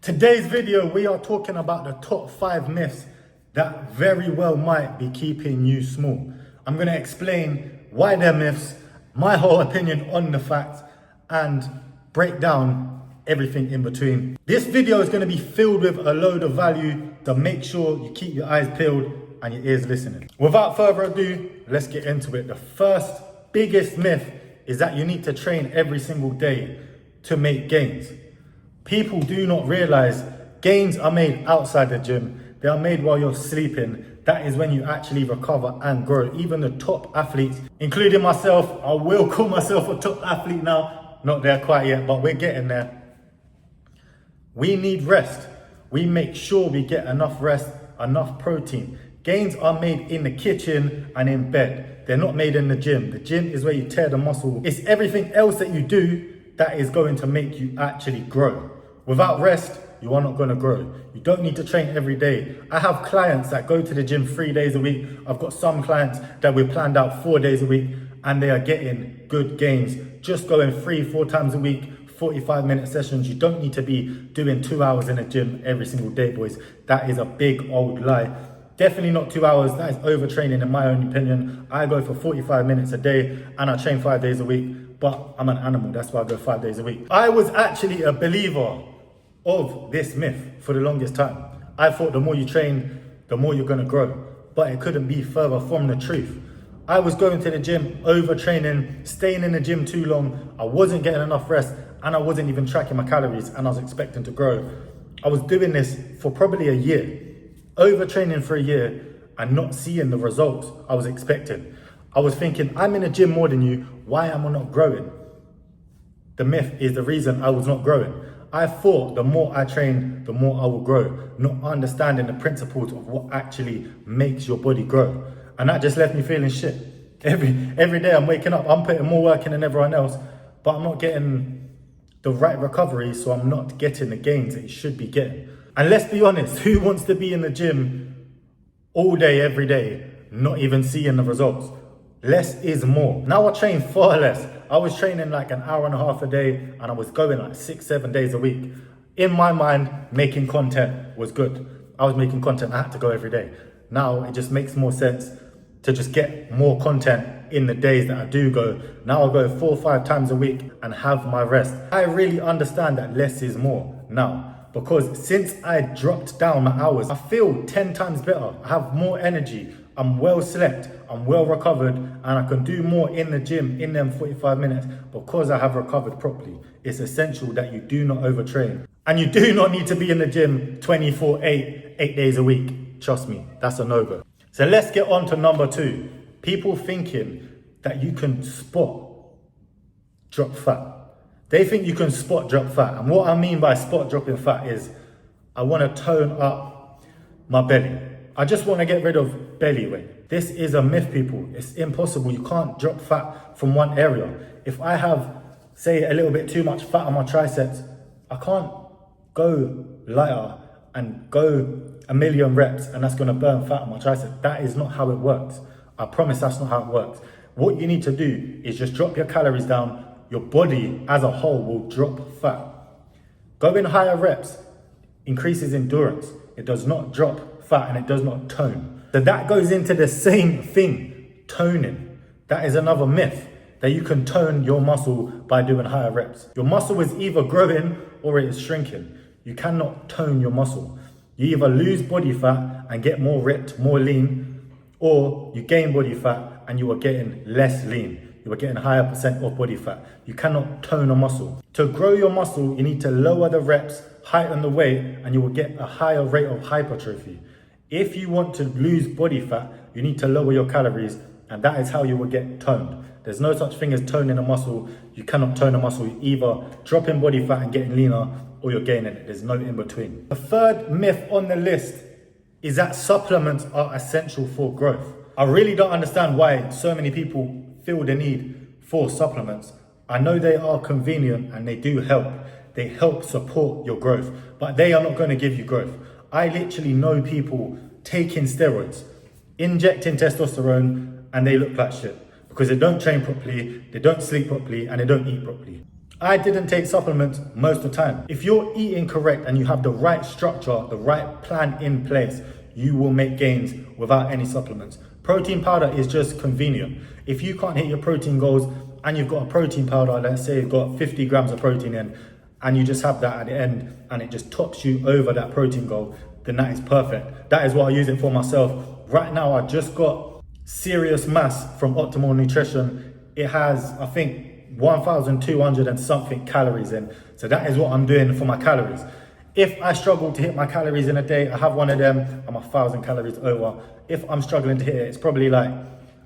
Today's video, we are talking about the top 5 myths that very well might be keeping you small. I'm going to explain why they're myths, my whole opinion on the facts, and break down everything in between. This video is going to be filled with a load of value, so make sure you keep your eyes peeled and your ears listening. Without further ado, let's get into it. The first biggest myth is that you need to train every single day to make gains. People do not realize gains are made outside the gym. They are made while you're sleeping. That is when you actually recover and grow. Even the top athletes, including myself, I will call myself a top athlete now. Not there quite yet, but we're getting there. We need rest. We make sure we get enough rest, enough protein. Gains are made in the kitchen and in bed. They're not made in the gym. The gym is where you tear the muscle. It's everything else that you do that is going to make you actually grow. Without rest, you are not going to grow. You don't need to train every day. I have clients that go to the gym 3 days a week. I've got some clients that we've planned out 4 days a week, and they are getting good gains. Just going 3-4 times a week, 45-minute sessions. You don't need to be doing 2 hours in a gym every single day, boys. That is a big old lie. Definitely not 2 hours. That is overtraining in my own opinion. I go for 45 minutes a day and I train 5 days a week, but I'm an animal. That's why I go 5 days a week. I was actually a believer of this myth for the longest time. I thought the more you train, the more you're gonna grow, but it couldn't be further from the truth. I was going to the gym, overtraining, staying in the gym too long. I wasn't getting enough rest and I wasn't even tracking my calories and I was expecting to grow. I was doing this for probably a year, overtraining for a year and not seeing the results I was expecting. I was thinking, I'm in the gym more than you, why am I not growing? The myth is the reason I was not growing. I thought the more I train, the more I will grow, not understanding the principles of what actually makes your body grow. And that just left me feeling shit. Every day I'm waking up, I'm putting more work in than everyone else, but I'm not getting the right recovery, so I'm not getting the gains that you should be getting. And let's be honest, who wants to be in the gym all day, every day, not even seeing the results? Less is more. Now I train far less. I was training like an hour and a half a day and I was going like 6-7 days a week. In my mind, making content was good. I was making content, I had to go every day. Now it just makes more sense to just get more content in the days that I do go. Now I'll go 4 or 5 times a week and have my rest. I really understand that less is more now. Because since I dropped down my hours, I feel 10 times better. I have more energy. I'm well slept, I'm well recovered, and I can do more in the gym in them 45 minutes because I have recovered properly. It's essential that you do not overtrain. And you do not need to be in the gym 24/8, 8 days a week. Trust me, that's a no-go. So let's get on to number 2. People thinking that you can spot drop fat. They think you can spot drop fat. And what I mean by spot dropping fat is I want to tone up my belly. I just want to get rid of belly weight. This is a myth, people. It's impossible. You can't drop fat from one area. If I have, say, a little bit too much fat on my triceps, I can't go lighter and go a million reps and that's going to burn fat on my triceps. That is not how it works. I promise that's not how it works. What you need to do is just drop your calories down. Your body as a whole will drop fat. Going higher reps increases endurance. It does not drop fat and it does not tone. So that goes into the same thing, toning. That is another myth, that you can tone your muscle by doing higher reps. Your muscle is either growing or it is shrinking. You cannot tone your muscle. You either lose body fat and get more ripped, more lean, or you gain body fat and you are getting less lean. You are getting a higher percent of body fat. You cannot tone a muscle. To grow your muscle, you need to lower the reps, heighten the weight, and you will get a higher rate of hypertrophy. If you want to lose body fat, you need to lower your calories, and that is how you will get toned. There's no such thing as toning a muscle. You cannot tone a muscle. You either dropping body fat and getting leaner, or you're gaining it. There's no in between. The third myth on the list is that supplements are essential for growth. I really don't understand why so many people feel the need for supplements. I know they are convenient and they do help. They help support your growth, but they are not going to give you growth. I literally know people taking steroids, injecting testosterone, and they look like shit because they don't train properly, they don't sleep properly, and they don't eat properly. I didn't take supplements most of the time. If you're eating correct and you have the right structure, the right plan in place, you will make gains without any supplements. Protein powder is just convenient. If you can't hit your protein goals and you've got a protein powder, let's say you've got 50 grams of protein in, and you just have that at the end and it just tops you over that protein goal, then that is perfect. That is what I use it for myself. Right now, I just got Serious Mass from Optimal Nutrition. It has, I think, 1,200 and something calories in. So that is what I'm doing for my calories. If I struggle to hit my calories in a day, I have one of them, I'm 1,000 calories over. If I'm struggling to hit it, it's probably like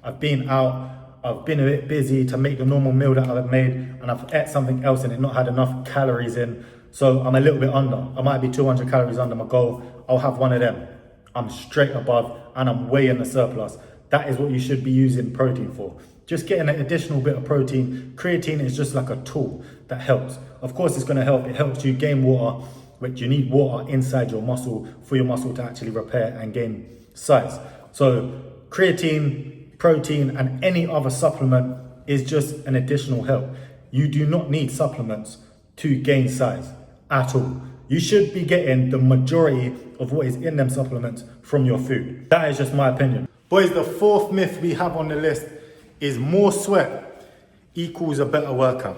I've been out, I've been a bit busy to make the normal meal that I've made, and I've ate something else and it not had enough calories in. So I'm a little bit under. I might be 200 calories under my goal. I'll have one of them. I'm straight above and I'm way in the surplus. That is what you should be using protein for. Just getting an additional bit of protein. Creatine is just like a tool that helps. Of course, it's going to help. It helps you gain water, which you need water inside your muscle for your muscle to actually repair and gain size. So creatine, protein, and any other supplement is just an additional help. You do not need supplements to gain size at all. You should be getting the majority of what is in them supplements from your food. That is just my opinion. Boys, the fourth myth we have on the list is more sweat equals a better workout.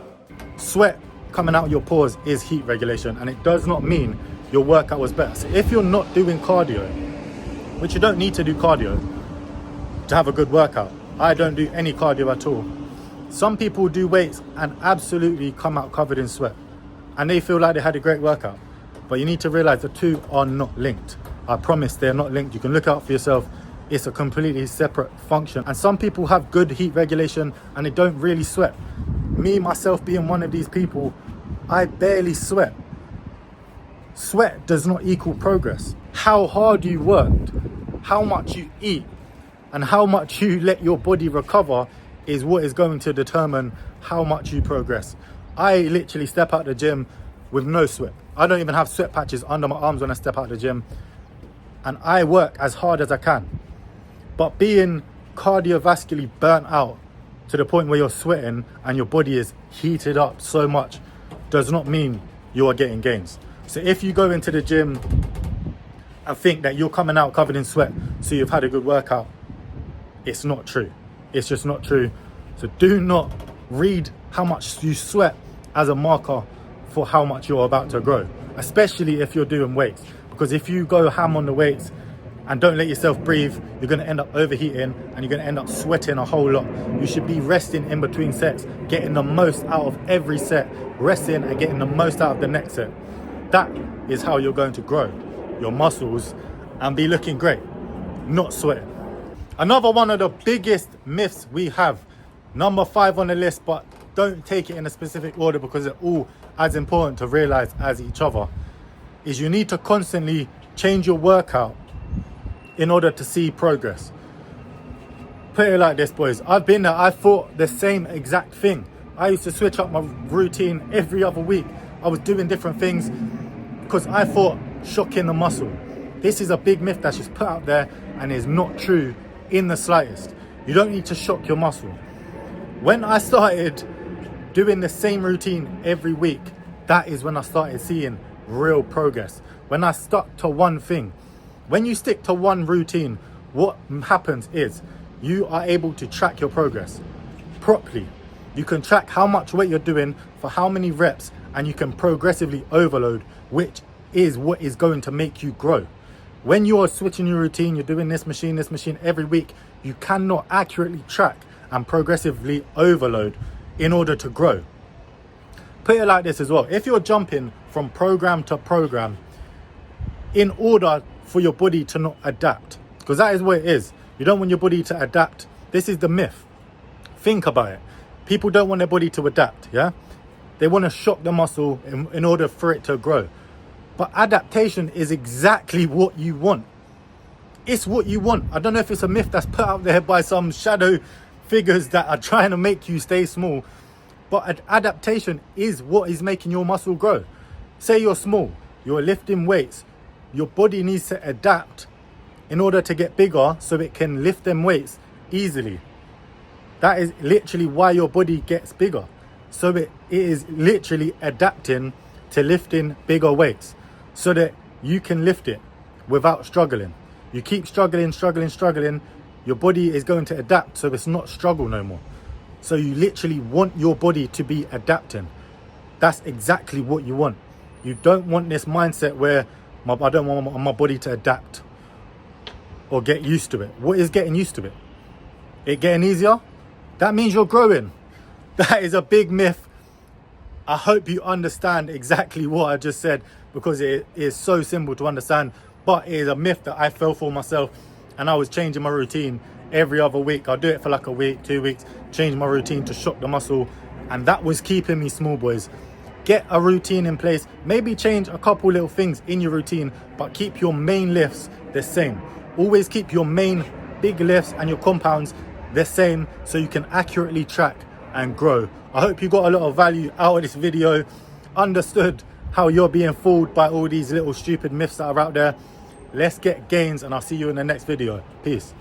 Sweat coming out your pores is heat regulation, and it does not mean your workout was better. So if you're not doing cardio, which you don't need to do cardio to have a good workout. I don't do any cardio at all. Some people do weights and absolutely come out covered in sweat, and they feel like they had a great workout. But you need to realize the two are not linked. I promise they're not linked. You can look out for yourself. It's a completely separate function. And some people have good heat regulation and they don't really sweat. Me, myself being one of these people, I barely sweat. Sweat does not equal progress. How hard you worked, how much you eat, and how much you let your body recover is what is going to determine how much you progress. I literally step out the gym with no sweat. I don't even have sweat patches under my arms when I step out the gym. And I work as hard as I can. But being cardiovascularly burnt out to the point where you're sweating and your body is heated up so much does not mean you are getting gains. So if you go into the gym and think that you're coming out covered in sweat, so you've had a good workout, it's not true. It's just not true. So do not read how much you sweat as a marker for how much you're about to grow, especially if you're doing weights. Because if you go ham on the weights and don't let yourself breathe, you're going to end up overheating and you're going to end up sweating a whole lot. You should be resting in between sets, getting the most out of every set, resting and getting the most out of the next set. That is how you're going to grow your muscles and be looking great, not sweating. Another one of the biggest myths we have, number 5 on the list, but don't take it in a specific order because they're all as important to realize as each other, is you need to constantly change your workout in order to see progress. Put it like this, boys. I've been there. I thought the same exact thing. I used to switch up my routine every other week. I was doing different things because I thought shocking the muscle. This is a big myth that's just put out there and is not true in the slightest. You don't need to shock your muscle. When I started doing the same routine every week, that is when I started seeing real progress. When I stuck to one thing. When you stick to one routine, what happens is you are able to track your progress properly. You can track how much weight you're doing for how many reps, and you can progressively overload, which is what is going to make you grow. When you're switching your routine, you're doing this machine every week, you cannot accurately track and progressively overload in order to grow. Put it like this as well. If you're jumping from program to program in order for your body to not adapt, because that is what it is. You don't want your body to adapt. This is the myth. Think about it. People don't want their body to adapt, yeah? They want to shock the muscle in order for it to grow. But adaptation is exactly what you want. It's what you want. I don't know if it's a myth that's put out there by some shadow figures that are trying to make you stay small, but adaptation is what is making your muscle grow. Say you're small, you're lifting weights, your body needs to adapt in order to get bigger so it can lift them weights easily. That is literally why your body gets bigger. So it is literally adapting to lifting bigger weights so that you can lift it without struggling. You keep struggling, your body is going to adapt, so it's not struggle no more. So you literally want your body to be adapting. That's exactly what you want. You don't want this mindset where I don't want my body to adapt or get used to it. What is getting used to it? It getting easier? That means you're growing. That is a big myth. I hope you understand exactly what I just said, because it is so simple to understand, but it is a myth that I fell for myself, and I was changing my routine every other week. I'll do it for like a week, 2 weeks, change my routine to shock the muscle, and that was keeping me small, boys. Get a routine in place, maybe change a couple little things in your routine, but keep your main lifts the same. Always keep your main big lifts and your compounds the same so you can accurately track and grow. I hope you got a lot of value out of this video, understood how you're being fooled by all these little stupid myths that are out there. Let's get gains, and I'll see you in the next video. Peace.